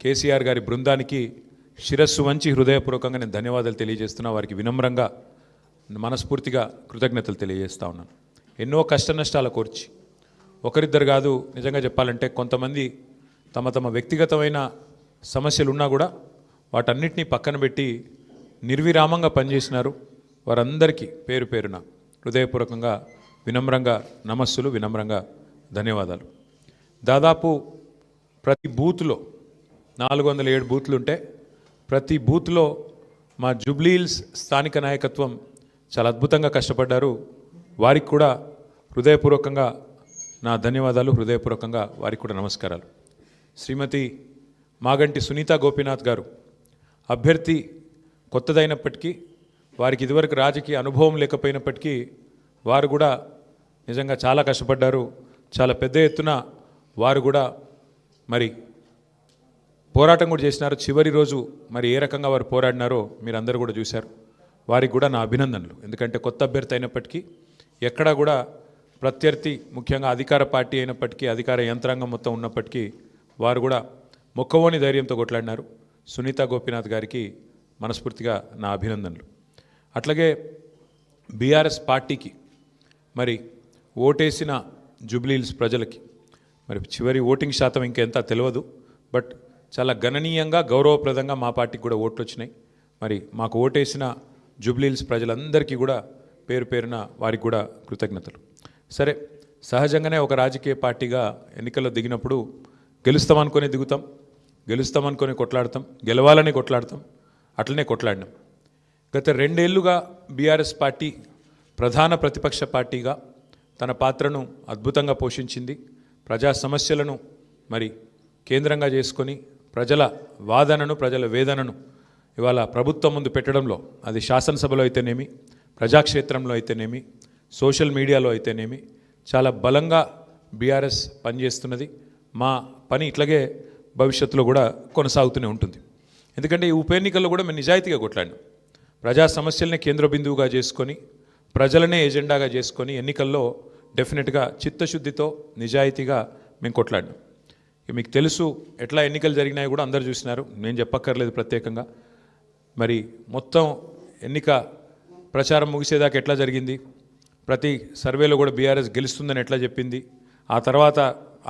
కేసీఆర్ గారి బృందానికి శిరస్సు వంచి హృదయపూర్వకంగా నేను ధన్యవాదాలు తెలియజేస్తున్నా. వారికి వినమ్రంగా మనస్ఫూర్తిగా కృతజ్ఞతలు తెలియజేస్తా ఉన్నాను. ఎన్నో కష్ట నష్టాల కోర్చి ఒకరిద్దరు కాదు, నిజంగా చెప్పాలంటే కొంతమంది తమ తమ వ్యక్తిగతమైన సమస్యలు ఉన్నా కూడా వాటన్నిటినీ పక్కన పెట్టి నిర్విరామంగా పనిచేసినారు. వారందరికీ పేరు పేరున హృదయపూర్వకంగా వినమ్రంగా నమస్సులు, వినమ్రంగా ధన్యవాదాలు. దాదాపు ప్రతి బూత్లో 407 బూత్లు ఉంటే ప్రతి బూత్లో మా జూబ్లీహిల్స్ స్థానిక నాయకత్వం చాలా అద్భుతంగా కష్టపడ్డారు. వారికి కూడా హృదయపూర్వకంగా నా ధన్యవాదాలు, హృదయపూర్వకంగా వారికి కూడా నమస్కారాలు. శ్రీమతి మాగంటి సునీత గోపీనాథ్ గారు అభ్యర్థి కొత్తదైనప్పటికీ, వారికి ఇదివరకు రాజకీయ అనుభవం లేకపోయినప్పటికీ వారు కూడా నిజంగా చాలా కష్టపడ్డారు. చాలా పెద్ద ఎత్తున వారు కూడా మరి పోరాటం కూడా చేసినారు. చివరి రోజు మరి ఏ రకంగా వారు పోరాడినారో మీరు అందరూ కూడా చూశారు. వారికి కూడా నా అభినందనలు. ఎందుకంటే కొత్త అభ్యర్థి అయినప్పటికీ, ఎక్కడా కూడా ప్రత్యర్థి ముఖ్యంగా అధికార పార్టీ అయినప్పటికీ, అధికార యంత్రాంగం మొత్తం ఉన్నప్పటికీ వారు కూడా మొక్కవోని ధైర్యంతో కొట్లాడినారు. సునీత గోపీనాథ్ గారికి మనస్ఫూర్తిగా నా అభినందనలు. అట్లాగే బీఆర్ఎస్ పార్టీకి మరి ఓటేసిన జూబ్లీహిల్స్ ప్రజలకి మరి చివరి ఓటింగ్ శాతం ఇంకెంత తెలియదు, బట్ చాలా గణనీయంగా గౌరవప్రదంగా మా పార్టీకి కూడా ఓట్లు వచ్చినాయి. మరి మాకు ఓటేసిన జూబ్లీహిల్స్ ప్రజలందరికీ కూడా పేరు పేరున వారికి కూడా కృతజ్ఞతలు. సరే, సహజంగానే ఒక రాజకీయ పార్టీగా ఎన్నికల్లో దిగినప్పుడు గెలుస్తామనుకొని దిగుతాం, గెలుస్తామనుకొని కొట్లాడతాం, గెలవాలని కొట్లాడతాం. అట్లనే కొట్లాడినాం. గత 2 ఏళ్లుగా బీఆర్ఎస్ పార్టీ ప్రధాన ప్రతిపక్ష పార్టీగా తన పాత్రను అద్భుతంగా పోషించింది. ప్రజా సమస్యలను మరి కేంద్రంగా చేసుకొని ప్రజల వాదనను, ప్రజల వేదనను ఇవాళ ప్రభుత్వం ముందు పెట్టడంలో, అది శాసనసభలో అయితేనేమి, ప్రజాక్షేత్రంలో అయితేనేమి, సోషల్ మీడియాలో అయితేనేమి చాలా బలంగా బీఆర్ఎస్ పనిచేస్తున్నది. మా పని ఇట్లాగే భవిష్యత్తులో కూడా కొనసాగుతూనే ఉంటుంది. ఎందుకంటే ఈ ఉప ఎన్నికల్లో కూడా మేము నిజాయితీగా కొట్లాడినాం. ప్రజా సమస్యలనే కేంద్ర బిందువుగా చేసుకొని, ప్రజలనే ఎజెండాగా చేసుకొని ఎన్నికల్లో డెఫినెట్గా చిత్తశుద్ధితో నిజాయితీగా మేము కొట్లాడినాం. మీకు తెలుసు ఎట్లా ఎన్నికలు జరిగినాయి కూడా అందరు చూసినారు, నేను చెప్పక్కర్లేదు ప్రత్యేకంగా. మరి మొత్తం ఎన్నిక ప్రచారం ముగిసేదాకా ఎట్లా జరిగింది, ప్రతి సర్వేలో కూడా బీఆర్ఎస్ గెలుస్తుందని ఎట్లా చెప్పింది, ఆ తర్వాత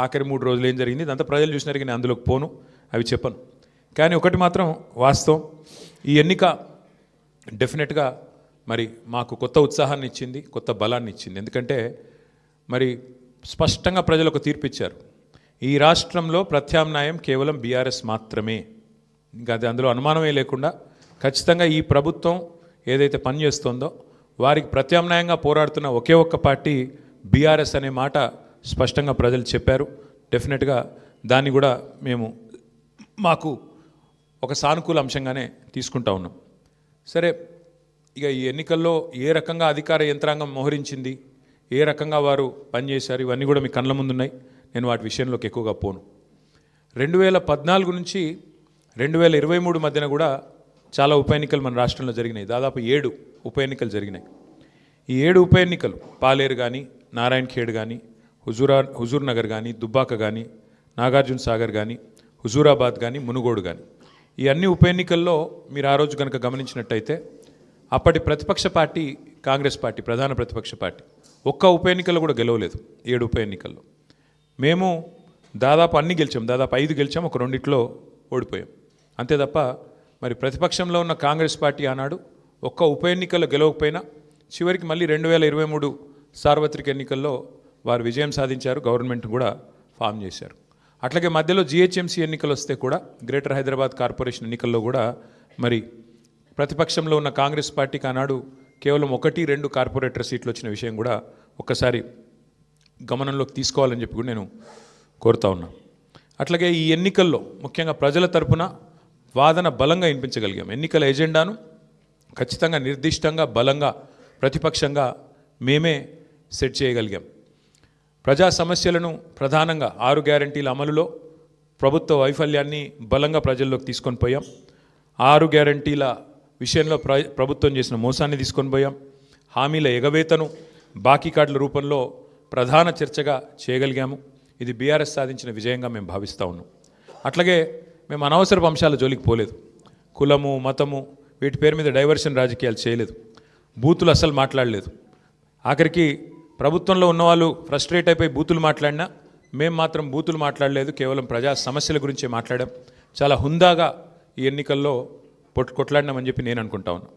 ఆఖరి 3 రోజులు ఏం జరిగింది, ఇదంతా ప్రజలు చూసినారు. నేను అందులోకి పోను, అవి చెప్పను. కానీ ఒకటి మాత్రం వాస్తవం, ఈ ఎన్నిక డెఫినెట్గా మరి మాకు కొత్త ఉత్సాహాన్ని ఇచ్చింది, కొత్త బలాన్ని ఇచ్చింది. ఎందుకంటే మరి స్పష్టంగా ప్రజలు ఒక తీర్పు ఇచ్చారు. ఈ రాష్ట్రంలో ప్రత్యామ్నాయం కేవలం బీఆర్ఎస్ మాత్రమే. ఇంకా అది అందులో అనుమానమే లేకుండా ఖచ్చితంగా ఈ ప్రభుత్వం ఏదైతే పనిచేస్తుందో వారికి ప్రత్యామ్నాయంగా పోరాడుతున్న ఒకే ఒక్క పార్టీ బీఆర్ఎస్ అనే మాట స్పష్టంగా ప్రజలు చెప్పారు. డెఫినెట్గా దాన్ని కూడా మేము మాకు ఒక సానుకూల అంశంగానే తీసుకుంటా ఉన్నాం. సరే, ఇక ఈ ఎన్నికల్లో ఏ రకంగా అధికార యంత్రాంగం మోహరించింది, ఏ రకంగా వారు పనిచేశారు, ఇవన్నీ కూడా మీ కళ్ళ ముందున్నాయి. నేను వాటి విషయంలోకి ఎక్కువగా పోను. 2014 నుంచి 2023 మధ్యన కూడా చాలా ఉప ఎన్నికలు మన రాష్ట్రంలో జరిగినాయి. దాదాపు 7 ఉప ఎన్నికలు జరిగినాయి. ఈ 7 ఉప ఎన్నికలు పాలేరు కానీ, నారాయణ ఖేడ్ కానీ, హుజూర్ నగర్ కానీ, దుబ్బాక కానీ, నాగార్జున సాగర్ కానీ, హుజూరాబాద్ కానీ, మునుగోడు కానీ, ఈ అన్ని ఉప ఎన్నికల్లో మీరు ఆ రోజు కనుక గమనించినట్టయితే అప్పటి ప్రతిపక్ష పార్టీ కాంగ్రెస్ పార్టీ, ప్రధాన ప్రతిపక్ష పార్టీ, ఒక్క ఉప ఎన్నికల్లో కూడా గెలవలేదు. 7 ఉప ఎన్నికల్లో మేము దాదాపు అన్ని గెలిచాం. దాదాపు 5 గెలిచాం, ఒక 2 ఓడిపోయాం. అంతే తప్ప మరి ప్రతిపక్షంలో ఉన్న కాంగ్రెస్ పార్టీ ఆనాడు ఒక్క ఉప ఎన్నికల్లో గెలవకపోయినా చివరికి మళ్ళీ 2023 సార్వత్రిక ఎన్నికల్లో వారు విజయం సాధించారు, గవర్నమెంట్ కూడా ఫామ్ చేశారు. అట్లాగే మధ్యలో జిహెచ్ఎంసీ ఎన్నికలు వస్తే కూడా, గ్రేటర్ హైదరాబాద్ కార్పొరేషన్ ఎన్నికల్లో కూడా మరి ప్రతిపక్షంలో ఉన్న కాంగ్రెస్ పార్టీకి ఆనాడు కేవలం 1-2 కార్పొరేటర్ సీట్లు వచ్చిన విషయం కూడా ఒక్కసారి గమనంలోకి తీసుకోవాలని చెప్పి కూడా నేను కోరుతా ఉన్నా. అట్లాగే ఈ ఎన్నికల్లో ముఖ్యంగా ప్రజల తరపున వాదన బలంగా వినిపించగలిగాం. ఎన్నికల ఎజెండాను ఖచ్చితంగా నిర్దిష్టంగా బలంగా ప్రతిపక్షంగా మేమే సెట్ చేయగలిగాం. ప్రజా సమస్యలను ప్రధానంగా 6 గ్యారంటీల అమలులో ప్రభుత్వ వైఫల్యాన్ని బలంగా ప్రజల్లోకి తీసుకొని పోయాం. 6 గ్యారంటీల విషయంలో ప్రభుత్వం చేసిన మోసాన్ని తీసుకొని పోయాం. హామీల ఎగవేతను బాకీ కార్డుల రూపంలో ప్రధాన చర్చగా చేయగలిగాము. ఇది బీఆర్ఎస్ సాధించిన విజయంగా మేము భావిస్తూ ఉన్నాం. అట్లాగే మేము అనవసరపు అంశాల జోలికి పోలేదు. కులము మతము వీటి పేరు మీద డైవర్షన్ రాజకీయాలు చేయలేదు. బూతులు అస్సలు మాట్లాడలేదు. ఆఖరికి ప్రభుత్వంలో ఉన్నవాళ్ళు ఫ్రస్ట్రేట్ అయిపోయి బూతులు మాట్లాడినా మేము మాత్రం బూతులు మాట్లాడలేదు. కేవలం ప్రజా సమస్యల గురించే మాట్లాడాం. చాలా హుందాగా ఈ ఎన్నికల్లో కొట్లాడినామని చెప్పి నేను అనుకుంటా ఉన్నాను.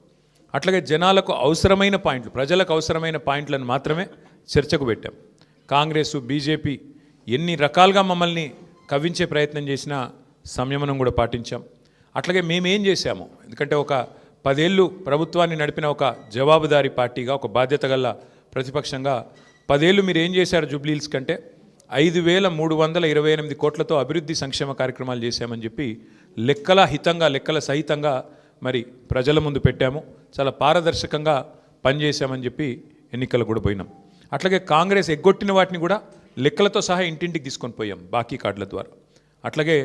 అట్లాగే జనాలకు అవసరమైన పాయింట్లు, ప్రజలకు అవసరమైన పాయింట్లను మాత్రమే చర్చకు పెట్టాం. కాంగ్రెస్ బీజేపీ ఎన్ని రకాలుగా మమ్మల్ని కవ్వించే ప్రయత్నం చేసినా సంయమనం కూడా పాటించాం. అట్లాగే మేమేం చేశాము, ఎందుకంటే ఒక 10 ఏళ్ళు ప్రభుత్వాన్ని నడిపిన ఒక జవాబుదారీ పార్టీగా, ఒక బాధ్యత గల ప్రతిపక్షంగా 10 ఏళ్ళు మీరు ఏం చేశారు జూబ్లీహిల్స్ కంటే 5,328 కోట్లతో అభివృద్ధి సంక్షేమ కార్యక్రమాలు చేశామని చెప్పి లెక్కల సహితంగా మరి ప్రజల ముందు పెట్టాము. చాలా పారదర్శకంగా పనిచేశామని చెప్పి ఎన్నికలు కూడా పోయినాం. అట్లాగే కాంగ్రెస్ ఎగ్గొట్టిన వాటిని కూడా లెక్కలతో సహా ఇంటింటికి తీసుకొని పోయాం బాకీ కార్డుల ద్వారా. అట్లాగే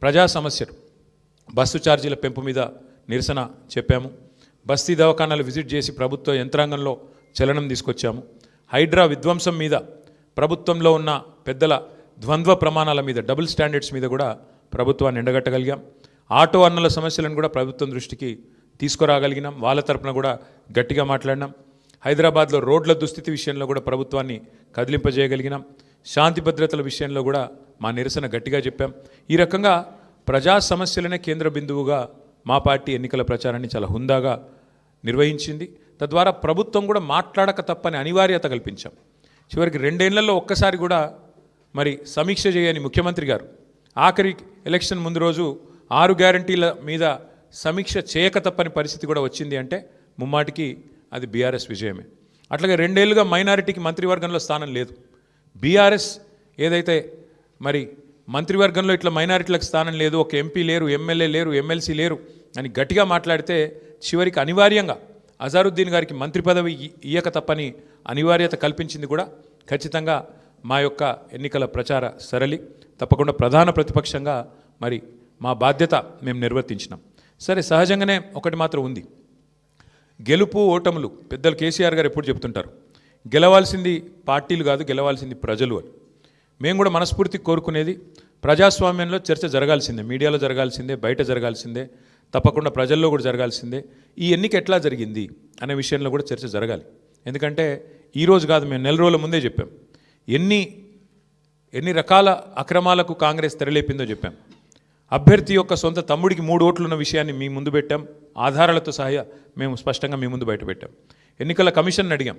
ప్రజా సమస్యలు, బస్సు ఛార్జీల పెంపు మీద నిరసన చెప్పాము. బస్తీ దవాఖానాలు విజిట్ చేసి ప్రభుత్వ యంత్రాంగంలో చలనం తీసుకొచ్చాము. హైడ్రా విధ్వంసం మీద, ప్రభుత్వంలో ఉన్న పెద్దల ద్వంద్వ ప్రమాణాల మీద, డబుల్ స్టాండర్డ్స్ మీద కూడా ప్రభుత్వాన్ని ఎండగట్టగలిగాం. ఆటో అన్నల సమస్యలను కూడా ప్రభుత్వం దృష్టికి తీసుకురాగలిగినాం. వాళ్ళ తరపున కూడా గట్టిగా మాట్లాడినాం. హైదరాబాద్లో రోడ్ల దుస్థితి విషయంలో కూడా ప్రభుత్వాన్ని కదిలింపజేయగలిగినాం. శాంతి భద్రతల విషయంలో కూడా మా నిరసన గట్టిగా చెప్పాం. ఈ రకంగా ప్రజా సమస్యలనే కేంద్ర బిందువుగా మా పార్టీ ఎన్నికల ప్రచారాన్ని చాలా హుందాగా నిర్వహించింది. తద్వారా ప్రభుత్వం కూడా మాట్లాడక తప్పని అనివార్యత కల్పించాం. చివరికి 2 ఏళ్లలో ఒక్కసారి కూడా మరి సమీక్ష చేయని ముఖ్యమంత్రి గారు ఆఖరి ఎలక్షన్ ముందు రోజు 6 గ్యారంటీల మీద సమీక్ష చేయక తప్పని పరిస్థితి కూడా వచ్చింది అంటే ముమ్మాటికి అది బీఆర్ఎస్ విజయమే. అట్లాగే 2 ఏళ్ళుగా మైనారిటీకి మంత్రివర్గంలో స్థానం లేదు. బీఆర్ఎస్ ఏదైతే మరి మంత్రివర్గంలో ఇట్లా మైనారిటీలకు స్థానం లేదు, ఒక ఎంపీ లేరు, ఎమ్మెల్యే లేరు, ఎమ్మెల్సీ లేరు అని గట్టిగా మాట్లాడితే చివరికి అనివార్యంగా అజారుద్దీన్ గారికి మంత్రి పదవి ఇయ్యక తప్పని అనివార్యత కల్పించింది కూడా ఖచ్చితంగా మా యొక్క ఎన్నికల ప్రచార సరళి. తప్పకుండా ప్రధాన ప్రతిపక్షంగా మరి మా బాధ్యత మేము నిర్వర్తించినాం. సరే, సహజంగానే ఒకటి మాత్రం ఉంది, గెలుపు ఓటములు పెద్దలు కేసీఆర్ గారు ఎప్పుడు చెప్తుంటారు, గెలవాల్సింది పార్టీలు కాదు, గెలవాల్సింది ప్రజలు అని. మేము కూడా మనస్ఫూర్తి కోరుకునేది ప్రజాస్వామ్యంలో చర్చ జరగాల్సిందే, మీడియాలో జరగాల్సిందే, బయట జరగాల్సిందే, తప్పకుండా ప్రజల్లో కూడా జరగాల్సిందే. ఈ ఎన్నిక ఎట్లా జరిగింది అనే విషయంలో కూడా చర్చ జరగాలి. ఎందుకంటే ఈరోజు కాదు, మేము 4 రోజుల ముందే చెప్పాం ఎన్ని రకాల అక్రమాలకు కాంగ్రెస్ తెరలేపిందో చెప్పాం. అభ్యర్థి యొక్క సొంత తమ్ముడికి 3 ఓట్లున్న విషయాన్ని మీ ముందు పెట్టాం. ఆధారాలతో సహా మేము స్పష్టంగా మీ ముందు బయట పెట్టాం. ఎన్నికల కమిషన్ అడిగాం,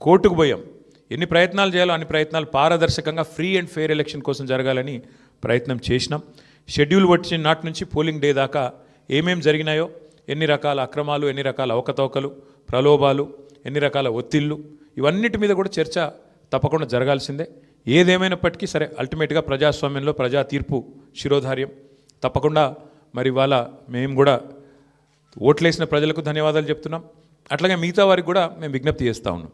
కోర్టుకు పోయాం. ఎన్ని ప్రయత్నాలు చేయాలో అన్ని ప్రయత్నాలు పారదర్శకంగా ఫ్రీ అండ్ ఫెయిర్ ఎలక్షన్ కోసం జరగాలని ప్రయత్నం చేసినాం. షెడ్యూల్ వచ్చిన నాటి నుంచి పోలింగ్ డే దాకా ఏమేం జరిగినాయో, ఎన్ని రకాల అక్రమాలు, ఎన్ని రకాల అవకతవకలు, ప్రలోభాలు, ఎన్ని రకాల ఒత్తిళ్ళు, ఇవన్నిటి మీద కూడా చర్చ తప్పకుండా జరగాల్సిందే. ఏదేమైనప్పటికీ సరే, అల్టిమేట్గా ప్రజాస్వామ్యంలో ప్రజా తీర్పు శిరోధార్యం. తప్పకుండా మరి ఇవాళ మేము కూడా ఓట్లేసిన ప్రజలకు ధన్యవాదాలు చెప్తున్నాం. అట్లాగే మిగతా వారికి కూడా మేము విజ్ఞప్తి చేస్తూ ఉన్నాం.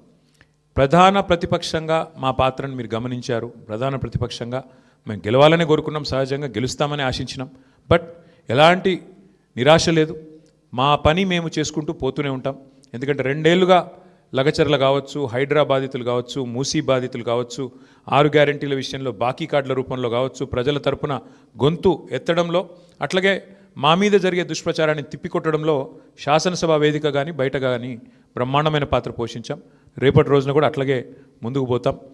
ప్రధాన ప్రతిపక్షంగా మా పాత్రను మీరు గమనించారు. ప్రధాన ప్రతిపక్షంగా మేము గెలవాలని కోరుకున్నాం, సహజంగా గెలుస్తామని ఆశించినాం. బట్ ఎలాంటి నిరాశ లేదు, మా పని మేము చేసుకుంటూ పోతూనే ఉంటాం. ఎందుకంటే 2 ఏళ్లుగా లగచర్ల కావచ్చు, హైడ్రా బాధితులు కావచ్చు, మూసీ బాధితులు కావచ్చు, 6 గ్యారంటీల విషయంలో బాకీ కార్డుల రూపంలో కావచ్చు, ప్రజల తరపున గొంతు ఎత్తడంలో, అట్లాగే మా మీద జరిగే దుష్ప్రచారాన్ని తిప్పికొట్టడంలో శాసనసభ వేదిక కానీ బయట కానీ బ్రహ్మాండమైన పాత్ర పోషించాం. రేపటి రోజున కూడా అట్లాగే ముందుకు పోతాం.